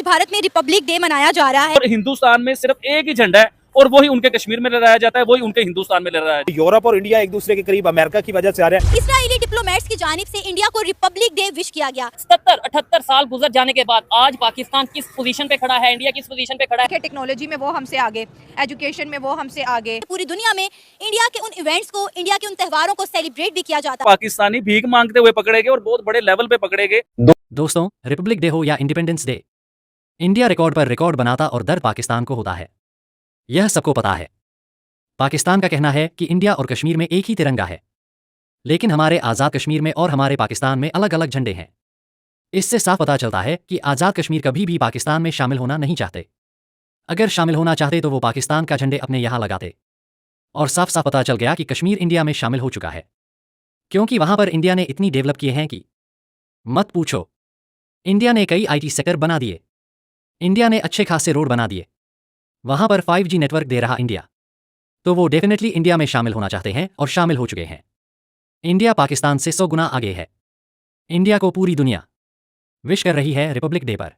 भारत में Republic day मनाया जा रहा है और हिंदुस्तान में सिर्फ एक ही झंडा है और वही उनके कश्मीर में लहराया जाता है, वही उनके हिंदुस्तान में लहराया जाता है। यूरोप और इंडिया एक दूसरे के करीब अमेरिका की वजह से आ रहे हैं। इजरायली डिप्लोमेट्स की जानिब से इंडिया को रिपब्लिक डे विश किया गया। 77-78 साल गुजर जाने के बाद आज पाकिस्तान किस पोजीशन पे खड़ा है, इंडिया किस पोजीशन पे खड़ा है। टेक्नोलॉजी में वो हमसे आगे, एजुकेशन में वो हमसे आगे। पूरी दुनिया में इंडिया के उन इवेंट्स को, इंडिया के उन त्योहारों को सेलिब्रेट भी किया जाता है। पाकिस्तानी भीख मांगते हुए पकड़े गए और बहुत बड़े लेवल पे पकड़े गए। दोस्तों, रिपब्लिक डे हो या इंडिपेंडेंस डे, इंडिया रिकॉर्ड पर रिकॉर्ड बनाता और दर्द पाकिस्तान को होता है, यह सबको पता है। पाकिस्तान का कहना है कि इंडिया और कश्मीर में एक ही तिरंगा है, लेकिन हमारे आज़ाद कश्मीर में और हमारे पाकिस्तान में अलग अलग झंडे हैं। इससे साफ पता चलता है कि आज़ाद कश्मीर कभी भी पाकिस्तान में शामिल होना नहीं चाहते। अगर शामिल होना चाहते तो वो पाकिस्तान का झंडे अपने यहाँ लगाते। और साफ साफ पता चल गया कि कश्मीर इंडिया में शामिल हो चुका है, क्योंकि वहां पर इंडिया ने इतनी डेवलप किए हैं कि मत पूछो। इंडिया ने कई IT सेक्टर बना दिए, इंडिया ने अच्छे खासे रोड बना दिए, वहां पर 5G नेटवर्क दे रहा इंडिया। तो वो डेफिनेटली इंडिया में शामिल होना चाहते हैं और शामिल हो चुके हैं। इंडिया पाकिस्तान से 100 गुना आगे है। इंडिया को पूरी दुनिया विश कर रही है रिपब्लिक डे पर।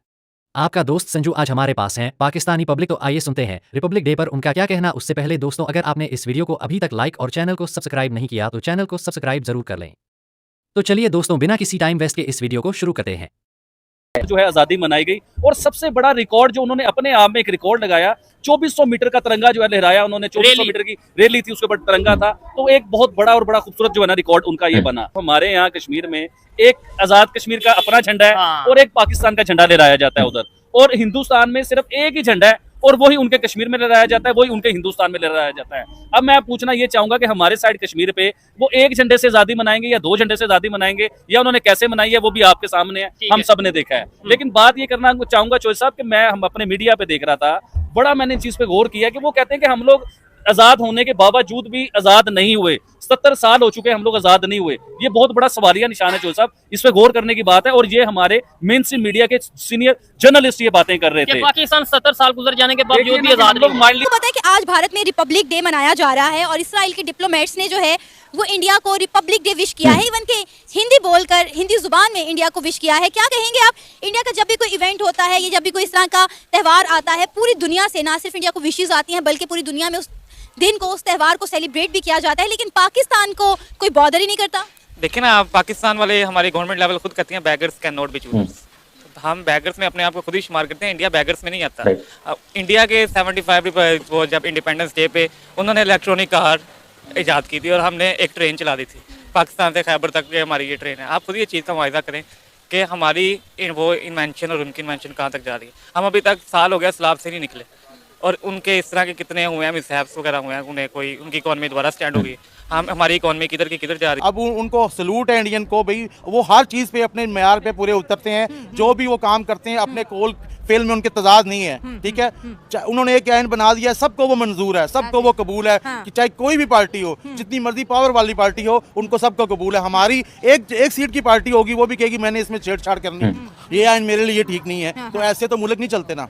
आपका दोस्त संजू आज हमारे पास हैं, पाकिस्तानी पब्लिक। तो आइए सुनते हैं रिपब्लिक डे पर उनका क्या कहना। उससे पहले दोस्तों, अगर आपने इस वीडियो को अभी तक लाइक और चैनल को सब्सक्राइब नहीं किया तो चैनल को सब्सक्राइब जरूर कर लें। तो चलिए दोस्तों, बिना किसी टाइम वेस्ट के इस वीडियो को शुरू करते हैं। जो है आजादी मनाई गई और सबसे बड़ा रिकॉर्ड जो उन्होंने अपने आप में एक रिकॉर्ड लगाया, 2400 मीटर का तिरंगा जो है लहराया उन्होंने। 2400 मीटर की रैली थी, उसके ऊपर तिरंगा था। तो एक बहुत बड़ा और बड़ा खूबसूरत जो है ना रिकॉर्ड उनका ये बना। हमारे यहाँ कश्मीर में एक आजाद कश्मीर का अपना झंडा है और एक पाकिस्तान का झंडा लहराया जाता है उधर, और हिंदुस्तान में सिर्फ एक ही झंडा है और वही उनके कश्मीर में लहराया जाता है, वही उनके हिंदुस्तान में लहराया जाता है। अब मैं पूछना ये चाहूंगा कि हमारे साइड कश्मीर पे वो एक झंडे से आजादी मनाएंगे या 2 झंडे से आजादी मनाएंगे, या उन्होंने कैसे मनाई है वो भी आपके सामने है, हम सब ने देखा है। लेकिन बात ये करना चाहूंगा चौधरी साहब कि हम अपने मीडिया पे देख रहा था, बड़ा मैंने इस चीज पे गौर किया कि वो कहते हैं कि हम लोग आजाद होने के बावजूद भी आजाद नहीं हुए। 70 साल हो चुके हैं, हम लोग आजाद नहीं हुए। ये बहुत बड़ा सवालिया निशान है चौधरी साहब, इस पे गौर करने की बात है। और ये हमारे मेन स्ट्रीम मीडिया के सीनियर जर्नलिस्ट ये बातें कर रहे थे। पाकिस्तान 70 साल गुजर जाने के बावजूद भी आजाद लोग मान पता है कि आज भारत में रिपब्लिक डे मनाया जा रहा है और इसराइल के डिप्लोमेट्स ने जो है वो इंडिया को रिपब्लिक डे विश किया है। इवन के हिंदी बोलकर, हिंदी जुबान में इंडिया को विश किया है। क्या कहेंगे आप? इंडिया का जब भी कोई इवेंट होता है या जब भी कोई इस तरह का त्यौहार आता है, पूरी दुनिया से ना सिर्फ इंडिया को विशेस आती हैं बल्कि पूरी दुनिया में उस दिन को, उस त्यौहार को सेलिब्रेट भी किया जाता है, लेकिन पाकिस्तान को कोई बॉदर ही नहीं करता। देखिए ना, पाकिस्तान वाले हमारी गवर्नमेंट लेवल खुद कहती हैं beggars can not be choosers. हम बैगर्स में अपने आप को खुद ही शुमार करते हैं, इंडिया बैगर्स में नहीं आता। इंडिया के 75 वो जब इंडिपेंडेंस डे पे उन्होंने इलेक्ट्रॉनिक कार ईजाद की थी और हमने एक ट्रेन चला दी थी पाकिस्तान से खैबर तक की हमारी ये ट्रेन है। आप खुद ये चीज़ का मुआयजा करें कि हमारी वो इन्वेंशन और उनकी इन्वेंशन कहाँ तक जा रही है। हम अभी तक साल हो गया सलाब से नहीं निकले, और उनके इस तरह के कितने हुए हैं मिसहैप्स वगैरह हुए हैं, उन्हें कोई उनकी इकॉनमी दोबारा स्टैंड होगी। हमारी इकॉनमी किधर की किधर जा रही है। अब उनको सलूट है इंडियन को, भाई वो हर चीज़ पे अपने मेयार पे पूरे उतरते हैं। जो भी वो काम करते हैं अपने कोल फेल में उनके तजाद नहीं है, ठीक है। उन्होंने एक एंड बना दिया, सबको वो मंजूर है, सबको वो कबूल है कि चाहे कोई भी पार्टी हो, जितनी मर्जी पावर वाली पार्टी हो, उनको सबको कबूल है। हमारी एक सीट की पार्टी होगी, वो भी कहेगी मैंने इसमें छेड़छाड़ करनी, ये आइन मेरे लिए ठीक नहीं है। तो ऐसे तो मुल्क नहीं चलते ना।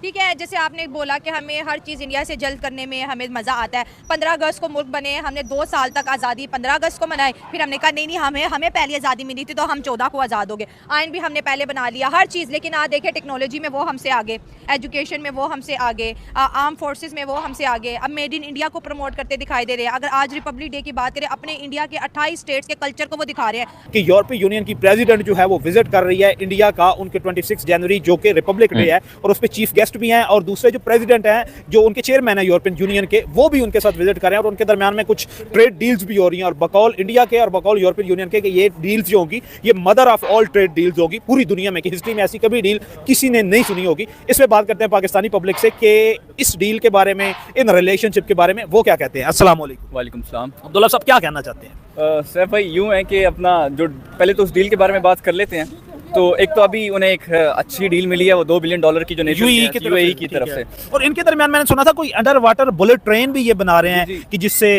ठीक है, जैसे आपने बोला कि हमें हर चीज़ इंडिया से जल्द करने में हमें मज़ा आता है। 15 अगस्त को मुल्क बने, हमने 2 साल तक आज़ादी 15 अगस्त को मनाई, फिर हमने कहा नहीं हमें पहले आज़ादी मिली थी तो हम 14 को आज़ाद हो गए। आइन भी हमने पहले बना लिया, हर चीज़। लेकिन आज देखें, टेक्नोलॉजी में वो हमसे आगे, एजुकेशन में वो हमसे आगे, आर्म फोर्सेस में वो हमसे आगे। अब मेड इन इंडिया को प्रमोट करते दिखाई दे रहे हैं। अगर आज रिपब्लिक डे की बात करें, अपने इंडिया के 28 स्टेट्स के कल्चर को वो दिखा रहे हैं। कि यूरोपीय यूनियन की प्रेसिडेंट जो है वो विजिट कर रही है इंडिया का, उनके 26 जनवरी जो कि रिपब्लिक डे है, और उस पर चीफ गेस्ट भी हैं, और दूसरे जो प्रेसिडेंट हैं, जो उनके चेयरमैन है यूरोपियन यूनियन के, वो भी उनके साथ विजिट कर रहे हैं। और उनके दरमियान में कुछ ट्रेड डील्स भी हो रही हैं, और बकौल इंडिया के और बकौल यूरोपियन यूनियन के ये डील्स जो होंगी ये mother of all trade deals होगी पूरी दुनिया में, कि हिस्ट्री में ऐसी कभी डील किसी ने नहीं सुनी होगी। इस पे बात करते हैं पाकिस्तानी पब्लिक से कि इस डील के बारे में, इन रिलेशनशिप के बारे में वो क्या कहते हैं। अस्सलाम वालेकुम। वालेकुम सलाम। अब्दुल्ला साहब क्या कहना चाहते हैं? सर भाई यूँ है कि अपना जो पहले तो उस डील के बारे में बात कर लेते हैं। तो एक तो अभी उन्हें एक अच्छी डील मिली है, वो $2 बिलियन की जो यूएई की तरफ से। और इनके दरमियान मैंने सुना था कोई अंडर वाटर बुलेट ट्रेन भी ये बना रहे हैं कि जिससे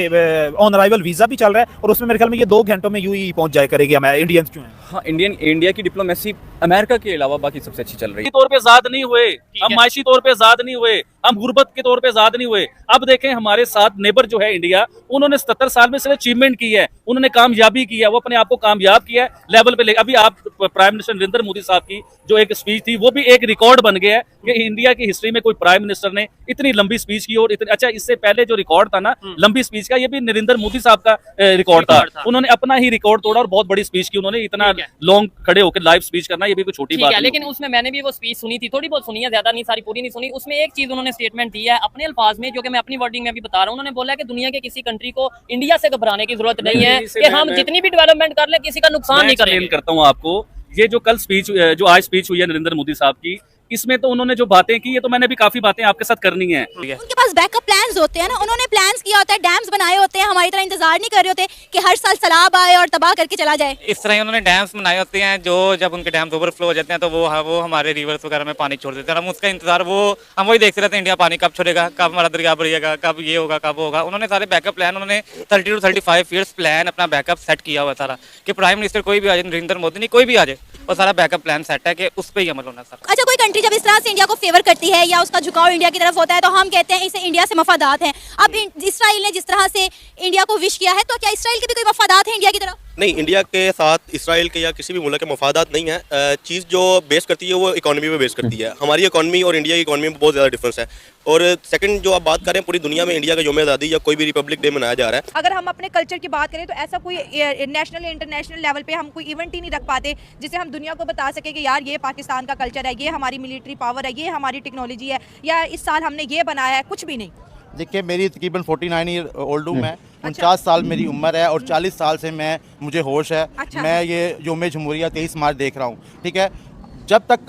ऑन अराइवल वीजा भी चल रहा है, और उसमें मेरे ख्याल में ये 2 घंटों में यूएई पहुंच जाया करेगी। हमारे इंडियंस क्यों हैं? हाँ, इंडिया की डिप्लोमेसी अमेरिका के अलावा बाकी सबसे अच्छी चल रही है। तौर पे आजाद नहीं हुए, हम माशी तौर पे आजाद नहीं हुए। हम गुर्बत के तौर पे आजाद नहीं हुए। अब देखें हमारे साथ नेबर जो है इंडिया, उन्होंने 77 साल में सिर्फ अचीवमेंट की है, उन्होंने कामयाबी की है, वो अपने आप को कामयाब किया है लेवल पे ले। अभी आप प्राइम मिनिस्टर नरेंद्र मोदी साहब की जो एक स्पीच थी वो भी एक रिकॉर्ड बन गया है कि इंडिया की हिस्ट्री में कोई प्राइम मिनिस्टर ने इतनी लंबी स्पीच की। और अच्छा, इससे पहले जो रिकॉर्ड था ना लंबी स्पीच का, ये भी नरेंद्र मोदी साहब का रिकॉर्ड था। उन्होंने अपना ही रिकॉर्ड तोड़ा और बहुत बड़ी स्पीच की उन्होंने। इतना लॉन्ग खड़े होकर लाइव स्पीच करना ये भी कोई छोटी बात है। नहीं। लेकिन उसमें मैंने भी वो स्पीच सुनी थी, थोड़ी बहुत सुनी है, ज्यादा नहीं, सारी पूरी नहीं सुनी। उसमें एक चीज उन्होंने स्टेटमेंट दी है अपने अल्फाज में, जो कि मैं अपनी वर्डिंग में भी बता रहा हूँ। उन्होंने बोला कि दुनिया के किसी कंट्री को इंडिया से घबराने की जरूरत नहीं है कि हम जितनी भी डेवलपमेंट कर ले किसी का नुकसान नहीं करेंगे। करता हूँ आपको, ये जो कल स्पीच, जो आज स्पीच हुई है नरेंद्र मोदी साहब की, इसमें तो उन्होंने जो बातें की, ये तो मैंने भी काफी बातें आपके साथ करनी है। उनके पास बैकअप प्लान्स होते हैं ना, उन्होंने प्लान्स किया होता है, डैम्स बनाए होते हैं, हमारी तरह इंतजार नहीं कर रहे होते कि हर साल सैलाब आए और तबाह करके चला जाए। इस तरह उन्होंने डैम्स बनाए होते हैं, जो जब उनके डैम्स ओवरफ्लो हो जाते हैं तो वो हमारे रिवर्स वगैरह में पानी छोड़ देते हैं। हम उसका इंतजार हम वही देखते रहते हैं, इंडिया पानी कब छोड़ेगा, कब हमारा दरिया भरिएगा, कब ये होगा, कब होगा। उन्होंने सारे बैकअप प्लान, उन्होंने 30 to 35 ईयर्स प्लान अपना बैकअप सेट किया हुआ सारा, कि प्राइम मिनिस्टर कोई भी आ जाए, नरेंद्र मोदी नहीं कोई भी आ जाए, और सारा बैकअप प्लान सेट है कि उस पर ही अमल होना सर। अच्छा, कोई कंट्री जब इस तरह से इंडिया को फेवर करती है या उसका झुकाव इंडिया की तरफ होता है तो हम कहते हैं इसे इंडिया से मफादात हैं। अब इसराइल ने जिस तरह से इंडिया को विश किया है, तो क्या इसराइल के भी कोई मफादात हैं इंडिया की तरफ? नहीं, इंडिया के साथ इसराइल के या किसी भी मुल्क के मफादात नहीं है। चीज़ जो बेस करती है वो इकॉनमी पे बेस करती है। हमारी इकॉनमी और इंडिया की इकॉनमी में बहुत ज़्यादा डिफरेंस है। और सेकंड जो आप बात करें, पूरी दुनिया में इंडिया का यौम आज़ादी या कोई भी रिपब्लिक डे मनाया जा रहा है। अगर हम अपने कल्चर की बात करें तो ऐसा कोई नेशनल या इंटरनेशनल लेवल पे हम कोई इवेंट ही नहीं रख पाते जिसे हम दुनिया को बता सके कि यार ये पाकिस्तान का कल्चर है, ये हमारी मिलिट्री पावर है, ये हमारी टेक्नोलॉजी है, या इस साल हमने ये बनाया है। कुछ भी नहीं। देखिए, मेरी तकरीबन 49 ईयर ओल्ड हूँ मैं, 49 साल मेरी उम्र है और 40 साल से मुझे होश है। अच्छा। मैं ये यौम जमहूरिया 23 मार्च देख रहा हूँ, ठीक है। जब तक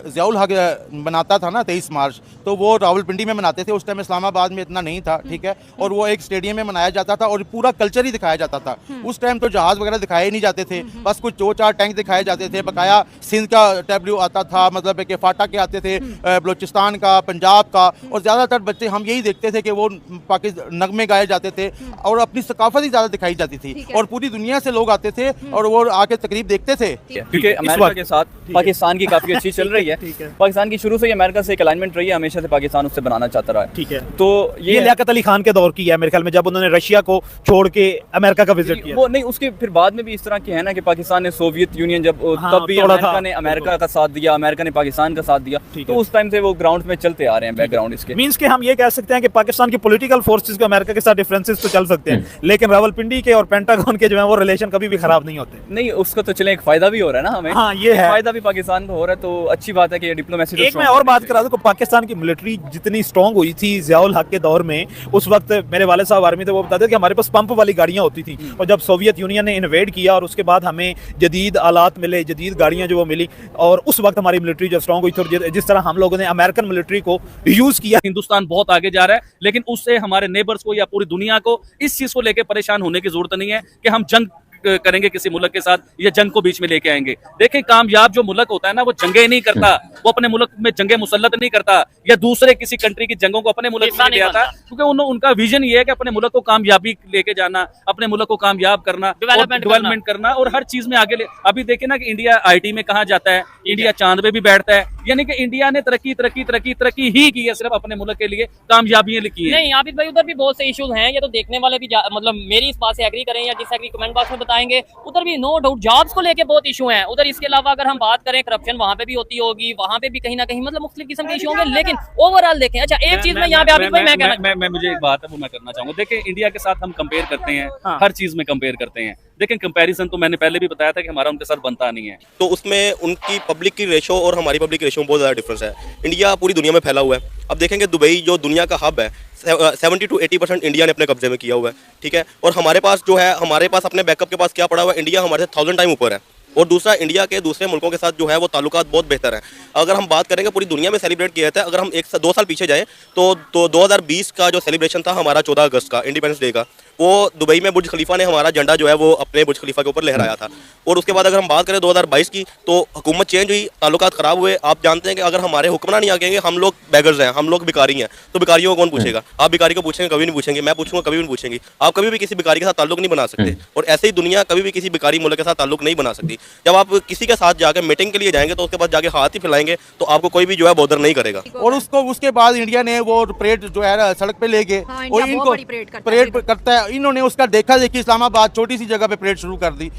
ज़ियाउल हक बनाता था ना 23 मार्च, तो वो रावलपिंडी में मनाते थे। उस टाइम इस्लामाबाद में इतना नहीं था, ठीक है। और वो एक स्टेडियम में मनाया जाता था और पूरा कल्चर ही दिखाया जाता था। उस टाइम तो जहाज़ वगैरह दिखाए नहीं जाते थे, बस कुछ 2-4 टैंक दिखाए जाते थे। बकाया सिंध का टैब्लू आता था, मतलब कि फाटा के आते थे, बलूचिस्तान का, पंजाब का। और ज़्यादातर बच्चे हम यही देखते थे कि वो पाकिस्तान नगमे गाए जाते थे और अपनी सकाफत ही ज़्यादा दिखाई जाती थी। और पूरी दुनिया से लोग आते थे और वो आके तकरीब देखते थे। क्योंकि अमेरिका के साथ पाकिस्तान की काफी अच्छी चल रही है। पाकिस्तान की शुरू से अमेरिका से एक अलाइनमेंट रही है, हमेशा से पाकिस्तान उससे बनाना चाहता रहा है। ठीक है, तो ये लियाकत अली खान के दौर की है मेरे ख्याल में, जब उन्होंने रशिया को छोड़ के अमेरिका का विजिट किया। वो नहीं, उसके फिर बाद में भी इस तरह की है ना कि पाकिस्तान ने सोवियत यूनियन जब तब भी अमेरिका ने अमेरिका का साथ दिया, अमेरिका ने पाकिस्तान का साथ दिया, तो उस टाइम से वो ग्राउंड में चलते आ रहे हैं बैकग्राउंड इसके। मींस के हम ये कह सकते हैं कि पाकिस्तान की पॉलिटिकल फोर्सेस के अमेरिका के साथ डिफरेंसेस तो चल सकते हैं, लेकिन रावलपिंडी के और पेंटागन के जो है वो रिलेशन कभी भी खराब नहीं होते। नहीं, उसका तो चले एक फायदा भी हो रहा है ना हमें। हाँ, ये है, फायदा भी पाकिस्तान को हो रहा है, तो अच्छी बात है कि डिप्लोमेसी। एक मैं और बात करा दूं, पाकिस्तान की मिलिट्री जितनी स्ट्रांग हुई थी ज़ियाउल हक के दौर में, उस वक्त मेरे वाले साहब आर्मी थे, वो बताते थे कि हमारे पास पंप वाली गाड़ियां होती थी। और जब सोवियत यूनियन ने इन्वेड किया और उसके बाद हमें जदीद आलात मिले, जदीद गाड़ियां जो वो मिली, और उस वक्त हमारी मिलिट्री जो स्ट्रांग हुई थी, जिस तरह हम लोगों ने अमेरिकन मिलिट्री को यूज किया। हिंदुस्तान बहुत आगे जा रहा है, लेकिन उससे हमारे नेबर्स को या पूरी दुनिया को इस चीज को लेकर परेशान होने की जरूरत नहीं है कि हम जंग करेंगे किसी मुल्क के साथ या जंग को बीच में लेके आएंगे। देखें, कामयाब जो मुल्क होता है ना, वो जंगे नहीं करता, वो अपने मुल्क में जंगे मुसल्लत नहीं करता या दूसरे किसी कंट्री की जंगों को अपने मुल्क में ले आता, क्योंकि उनका विजन ये है कि अपने मुल्क को कामयाबी लेके जाना, अपने मुल्क को कामयाब करना, डेवलपमेंट करना और हर चीज में आगे। अभी देखे ना कि इंडिया IT में कहाँ जाता है, इंडिया चांद पे भी बैठता है, यानी कि इंडिया ने तरक्की ही की है, सिर्फ अपने मुल्क के लिए कामयाबियां लिखी है। नहीं आबिद भाई, उधर भी बहुत से इश्यूज हैं, ये तो देखने वाले भी मतलब मेरी इस बात से एग्री करें या डिसएग्री कमेंट बॉक्स में बताएंगे। उधर भी नो डाउट जॉब्स को लेके बहुत इशू हैं उधर। इसके अलावा अगर हम बात करें करप्शन, वहाँ पे भी होती होगी, वहाँ पे भी कहीं ना कहीं मतलब मुख्तलिफ किस्म के इशू होंगे, लेकिन ओवरऑल देखें। अच्छा, एक चीज में यहाँ पे आबिद भाई मैं मुझे एक बात है वो मैं करना चाहूंगा। देखें, इंडिया के साथ हम कंपेयर करते हैं, हर चीज में कंपेयर करते हैं। लेकिन कंपैरिजन तो मैंने पहले भी बताया था कि हमारा उनके साथ बनता नहीं है। तो उसमें उनकी पब्लिक की रेशो और हमारी पब्लिक रेशो में बहुत ज़्यादा डिफरेंस है। इंडिया पूरी दुनिया में फैला हुआ है। अब देखेंगे दुबई जो दुनिया का हब है, 70 to 80% इंडिया ने अपने कब्जे में किया हुआ है, ठीक है। और हमारे पास जो है, हमारे पास अपने बैकअप के पास क्या पड़ा हुआ है, इंडिया हमारे से 1000 टाइम ऊपर है। और दूसरा, इंडिया के दूसरे मुल्कों के साथ जो है वो ताल्लुकात बहुत बेहतर है। अगर हम बात करेंगे पूरी दुनिया में सेलिब्रेट किया जाता है, अगर हम 2 साल पीछे जाएँ तो 2020 का जो सेलिब्रेशन था हमारा 14 अगस्त का इंडिपेंडेंस डे का, वो दुबई में बुर्ज खलीफा ने हमारा झंडा जो है वो अपने बुर्ज खलीफा के ऊपर लहराया था। और उसके बाद अगर हम बात करें 2022 की, तो हुकूमत चेंज हुई, ताल्लुकात ख़राब हुए। आप जानते हैं कि अगर हमारे हुक्मरान नहीं आएंगे, हम लोग बेगर्स हैं, हम लोग भिखारी हैं, तो भिखारियों को कौन पूछेगा? आप भिखारी को पूछेंगे? कभी नहीं पूछेंगे। मैं पूछूंगा? कभी नहीं पूछेंगे। आप कभी भी किसी भिखारी के साथ ताल्लुक नहीं बना सकते, और ऐसे ही दुनिया कभी भी किसी भिखारी मुल्क के साथ ताल्लुक नहीं बना सकती। जब आप किसी के साथ जाकर मीटिंग के लिए जाएंगे तो उसके बाद जाके हाथ ही फैलाएंगे तो आपको कोई भी जो है बॉदर नहीं करेगा। और उसके बाद इंडिया ने वो परेड जो है सड़क पे ले गए, और इनको परेड करता है। इन्होंने उसका देखा देखी इस्लामाबाद छोटी सी जगह पे परेड शुरू कर दी,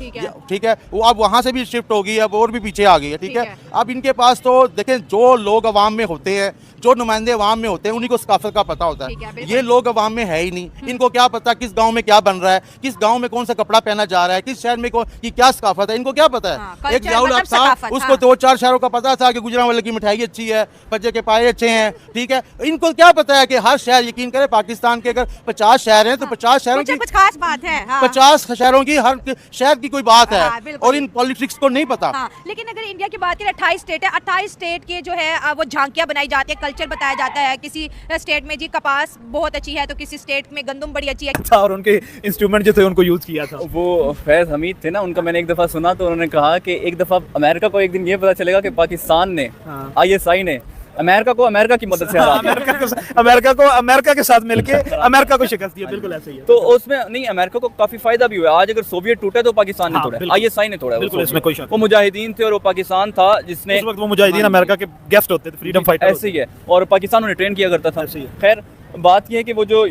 ठीक है। वो अब वहाँ से भी शिफ्ट हो गई, अब और भी पीछे आ गई है, ठीक है। अब इनके पास तो देखें, जो लोग अवाम में होते हैं, जो नुमाइंदे अवाम में होते हैं, उन्हीं को सकाफत का पता होता है। ये लोग अवाम में है ही नहीं। इनको क्या पता किस गांव में क्या बन रहा है, किस गांव में कौन सा कपड़ा पहना जा रहा है, किस शहर में की क्या सकाफत है, इनको क्या पता है। एक ज़ियाउल हक था, उसको 2-4 शहरों का पता था कि गुजरांवाले की मिठाई अच्छी है, पज्जे के पाए अच्छे हैं, ठीक है। इनको क्या पता है कि हर शहर, यकीन करें पाकिस्तान के अगर 50 शहर हैं तो 50 शहरों की कुछ खास बात है। 50 शहरों की हर शहर की कोई बात है, और इन पॉलिटिक्स को नहीं पता। लेकिन अगर इंडिया की बात करें, 28 स्टेट है, 28 स्टेट के जो है वो झांकियां बनाई जाती है, कल्चर बताया जाता है। किसी स्टेट में जी कपास बहुत अच्छी है, तो किसी स्टेट में गंदम बड़ी अच्छी है। और उनके इंस्ट्रूमेंट जो थे उनको यूज किया था। वो फैज हमीद थे ना, उनका मैंने एक दफ़ा सुना तो उन्होंने कहा कि एक दफ़ा अमेरिका को एक दिन ये पता चलेगा कि पाकिस्तान ने, ISI ने अमेरिका को अमेरिका की मदद से हरा दिया। अमेरिका के साथ मिलके अमेरिका को शिकस्त दिया। बिल्कुल ऐसे ही है। तो उसमें नहीं, अमेरिका को काफी फायदा भी हुआ। आज अगर सोवियत टूटे तो पाकिस्तान ने तोड़ा, ISI ने तोड़ा। बिल्कुल, इसमें कोई शक। वो मुजाहिदीन थे और वो पाकिस्तान था जिसने, उस वक्त वो मुजाहिदीन अमेरिका के गेस्ट होते थे, फ्रीडम फाइटर। ऐसे ही है, और पाकिस्तान उन्हें ट्रेन किया करता था। खैर, बात यह है कि वो जो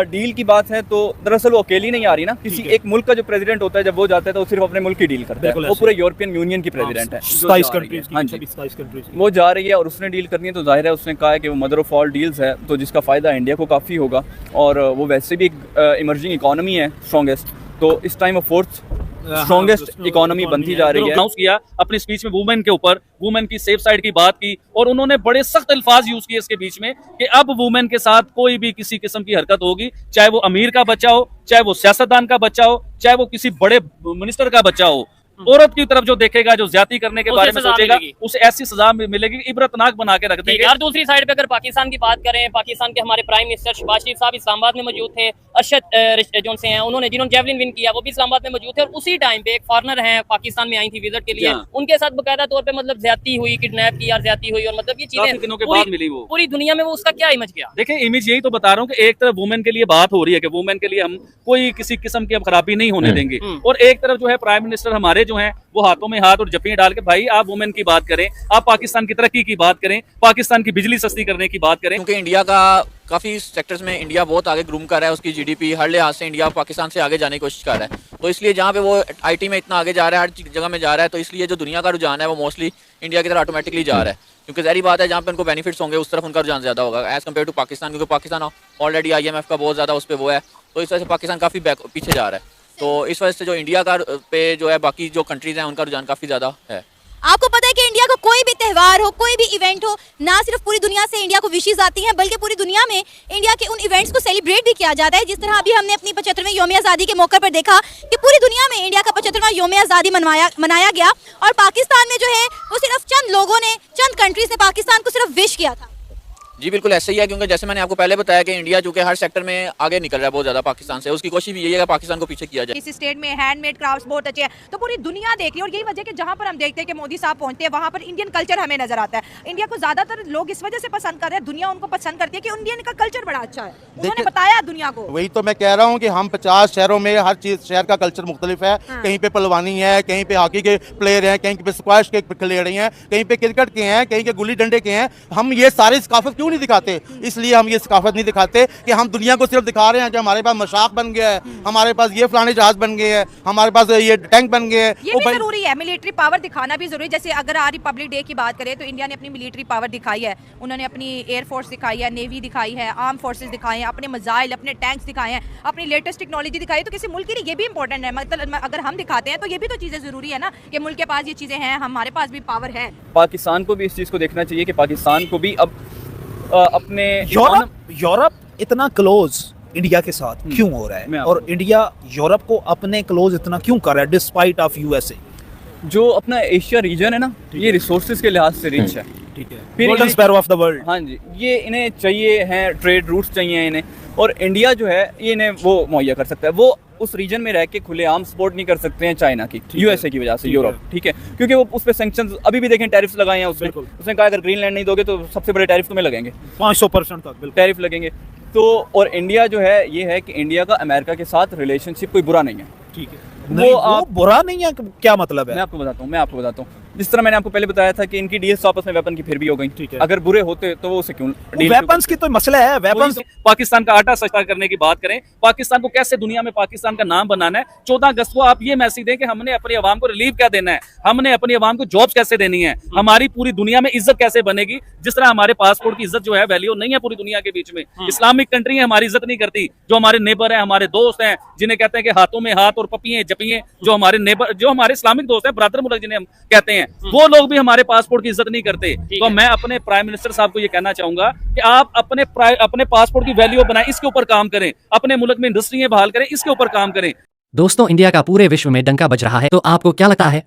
डील की बात है, तो दरअसल वो अकेली नहीं आ रही ना। किसी एक मुल्क का जो प्रेसिडेंट होता है, जब वो जाता है तो वो सिर्फ अपने मुल्क की डील करता है। वो पूरे यूरोपियन यूनियन की प्रेसिडेंट है, 27 कंट्रीज की। हाँ जी, वो जा रही है और उसने डील करनी है, तो जाहिर है उसने कहा है कि वो मदर ऑफ ऑल डील्स है, तो जिसका फ़ायदा इंडिया को काफ़ी होगा। और वो वैसे भी एक इमर्जिंग इकोनॉमी है, स्ट्रॉन्गेस्ट, तो इस टाइम वो 4th स्ट्रॉन्गेस्ट इकोनॉमी बनती जा रही है। अनाउंस किया अपनी स्पीच में वुमेन के ऊपर, वुमेन की सेफ साइड की बात की, और उन्होंने बड़े सख्त अल्फाज यूज किए इसके बीच में कि अब वुमेन के साथ कोई भी किसी किस्म की हरकत होगी, चाहे वो अमीर का बच्चा हो, चाहे वो सियासतदान का बच्चा हो, चाहे वो किसी बड़े मिनिस्टर का बच्चा हो, औरत की तरफ जो देखेगा, जो ज्यादती करने के बारे में सोचेगा, उसे ऐसी सजा मिलेगी, इबरतनाक बना के रख देंगे। यार दूसरी साइड पे अगर पाकिस्तान की बात करें, पाकिस्तान के हमारे प्राइम मिनिस्टर शहबाज शरीफ साहब इस्लामाबाद में मौजूद थे। अरशद जो से हैं, उन्होंने जिन्होंने जेवलिन विन किया, वो भी इस्लामाबाद में मौजूद थे। और उसी टाइम पे एक फॉरनर हैं, पाकिस्तान में आई थी विजिट के लिए, उनके साथ बकायदा तौर पे मतलब ज्यादती हुई, किडनैप की, ज्यादती हुई, और मतलब ये चीजें दिनों के बाद मिली। वो पूरी दुनिया में वो उसका क्या इमेज गया? देखिए, इमेज यही तो बता रहा हूँ कि एक तरफ वुमेन के लिए बात हो रही है कि वुमेन के लिए हम कोई किसी किस्म की अब खराबी नहीं होने देंगे, और एक तरफ जो है प्राइम मिनिस्टर हमारे जो है वो हाथों में हाथ और जपियां डाल के, भाई आप वुमेन की बात करें, आप पाकिस्तान की तरक्की की बात करें, पाकिस्तान की बिजली सस्ती करने की बात करें। क्योंकि इंडिया का काफ़ी सेक्टर्स में इंडिया बहुत आगे ग्रूम कर रहा है, उसकी GDP हर लिहाज से इंडिया पाकिस्तान से आगे जाने की कोशिश कर रहा है। तो इसलिए जहाँ पे वो IT में इतना आगे जा रहा है, हर जगह में जा रहा है, तो इसलिए जो दुनिया का रुझान है वो मोस्टली इंडिया की तरफ ऑटोमेटिकली जा रहा है। क्योंकि ज़ाहिर बात है, जहाँ पे उनको बेनिफिट्स होंगे उस तरफ उनका रुझान ज़्यादा होगा एज़ कम्पेयर टू पाकिस्तान, क्योंकि पाकिस्तान ऑलरेडी IMF का बहुत ज़्यादा उस पर वो है, तो इस वजह से पाकिस्तान काफ़ी पीछे जा रहा है। तो इस वजह से जो इंडिया का पे जो है बाकी जो कंट्रीज़ हैं उनका रुझान काफ़ी ज़्यादा है। आपको पता है कि इंडिया का कोई भी त्यौहार हो, कोई भी इवेंट हो, ना सिर्फ पूरी दुनिया से इंडिया को विशेष आती हैं, बल्कि पूरी दुनिया में इंडिया के उन इवेंट्स को सेलिब्रेट भी किया जाता है। जिस तरह अभी हमने अपनी 75वें यौम आज़ादी के मौके पर देखा कि पूरी दुनिया में इंडिया का 75वां यौम आज़ादी मनाया गया, और पाकिस्तान में जो है वो सिर्फ चंद लोगों ने, चंद कंट्रीज ने पाकिस्तान को सिर्फ विश किया था। जी बिल्कुल ऐसे ही है, क्योंकि जैसे मैंने आपको पहले बताया कि इंडिया जो कि हर सेक्टर में आगे निकल रहा है बहुत ज़्यादा पाकिस्तान से, उसकी कोशिश भी यही है कि पाकिस्तान को पीछे किया जाए। इस स्टेट में हैंडमेड क्राफ्ट्स बहुत अच्छे हैं, तो पूरी दुनिया देख रही है। और यही वजह कि जहाँ पर हम देखते हैं कि मोदी साहब पहुंचते हैं, वहाँ पर इंडियन कल्चर हमें नजर आता है। इंडिया को ज़्यादातर लोग इस वजह से पसंद कर रहे हैं, दुनिया उनको पसंद करती है कि इंडियन का कल्चर बड़ा अच्छा है, उन्होंने बताया दुनिया को। वही तो मैं कह रहा हूँ कि हम 50 शहरों में हर चीज़, शहर का कल्चर मुख्तलिफ है। कहीं पे पहलवानी है, कहीं पे हॉकी के प्लेयर हैं, कहीं पे स्क्वैश के खिलाड़ी हैं, कहीं पे क्रिकेट के हैं, कहीं के गुल्ली डंडे के हैं। हम ये सारी सकाफत क्यों नहीं दिखाते? इसलिए हम ये सकाफत नहीं दिखाते कि हम दुनिया को सिर्फ दिखा रहे हैं कि हमारे पास मशाक बन गया है, हमारे पास ये फलाने जहाज बन गए हैं, हमारे पास ये टैंक बन गए हैं। ये भी जरूरी है, मिलिट्री पावर दिखाना भी जरूरी है। जैसे अगर आज रिपब्लिक डे की बात करें तो इंडिया ने अपनी मिलिट्री पावर दिखाई है, उन्होंने अपनी एयरफोर्स दिखाई है, नेवी दिखाई है, आर्म फोर्सेज दिखाए हैं, अपने मिसाइल, अपने टैंक्स दिखाए हैं, अपनी लेटेस्ट टेक्नोलॉजी दिखाई है। तो किसी मुल्क के लिए ये भी इंपॉर्टेंट है, मतलब अगर हम दिखाते हैं तो ये भी तो चीज़ें जरूरी है ना कि मुल्क के पास ये चीज़ें हैं, हमारे पास भी पावर है। पाकिस्तान को भी इस चीज़ को देखना चाहिए कि पाकिस्तान को भी अब अपने यूरोप इतना क्लोज इंडिया के साथ क्यों हो रहा है, और इंडिया यूरोप को अपने क्लोज इतना क्यों कर रहा है डिस्पाइट ऑफ USA? जो अपना एशिया रीजन है ना, ये रिसोर्सेज के लिहाज से रिच है, ठीक है, golden sparrow of the world. हाँ जी, ये इन्हें चाहिए हैं, ट्रेड रूट्स चाहिए इन्हें, और इंडिया जो है ये इन्हें वो मुहैया कर सकता है। वो उस रीजन में रह के खुलेआम सपोर्ट नहीं कर सकते हैं चाइना की, यूएसए की वजह से, यूरोप, ठीक है, क्योंकि वो उस पर सैंक्शंस अभी भी देखें, टैरिफ्स लगाए हैं उसने। उसने कहा अगर ग्रीनलैंड नहीं दोगे तो सबसे बड़े टैरिफ तुम्हें लगेंगे, 500% तक टैरिफ लगेंगे। तो और इंडिया जो है ये है कि इंडिया का अमेरिका के साथ रिलेशनशिप कोई बुरा नहीं है, ठीक है, वो बुरा नहीं है, क्या मतलब है? मैं आपको बताता हूँ। जिस तरह मैंने आपको पहले बताया था कि इनकी डील्स आपस में वेपन की फिर भी हो गई, ठीक है, अगर बुरे होते तो वो उसे क्यों वेपन्स की तो मसला है, वेपन्स। पाकिस्तान का आटा सस्ता करने की बात करें, पाकिस्तान को कैसे दुनिया में पाकिस्तान का नाम बनाना है, 14 अगस्त को आप ये मैसेज दें कि हमने अपनी आवाम को रिलीफ क्या देना है, हमने अपनी आवाम को जॉब्स कैसे देनी है, हमारी पूरी दुनिया में इज्जत कैसे बनेगी। जिस तरह हमारे पासपोर्ट की इज्जत जो है, वैल्यू नहीं है पूरी दुनिया के बीच में। इस्लामिक कंट्री है, हमारी इज्जत नहीं करती। जो हमारे नेबर है, हमारे दोस्त हैं, जिन्हें कहते हैं कि हाथों में हाथ और पपिए जपिए, जो हमारे नेबर, जो हमारे इस्लामिक दोस्त हैं, ब्रदर मुल्क जिन्हें हम कहते हैं, वो लोग भी हमारे पासपोर्ट की इज्जत नहीं करते। तो मैं अपने प्राइम मिनिस्टर साहब को ये कहना चाहूंगा कि आप अपने पासपोर्ट की वैल्यू बनाएं, इसके ऊपर काम करें, अपने मुल्क में इंडस्ट्री बहाल करें, इसके ऊपर काम करें। दोस्तों, इंडिया का पूरे विश्व में डंका बज रहा है, तो आपको क्या लगता है?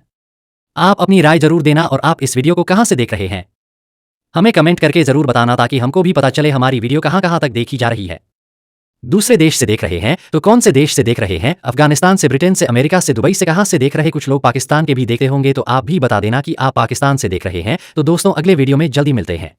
आप अपनी राय जरूर देना, और आप इस वीडियो को कहां से देख रहे हैं हमें कमेंट करके जरूर बताना, ताकि हमको भी पता चले हमारी वीडियो कहां कहां तक देखी जा रही है। दूसरे देश से देख रहे हैं तो कौन से देश से देख रहे हैं? अफगानिस्तान से, ब्रिटेन से, अमेरिका से, दुबई से, कहां से देख रहे? कुछ लोग पाकिस्तान के भी देखते होंगे, तो आप भी बता देना कि आप पाकिस्तान से देख रहे हैं। तो दोस्तों, अगले वीडियो में जल्दी मिलते हैं।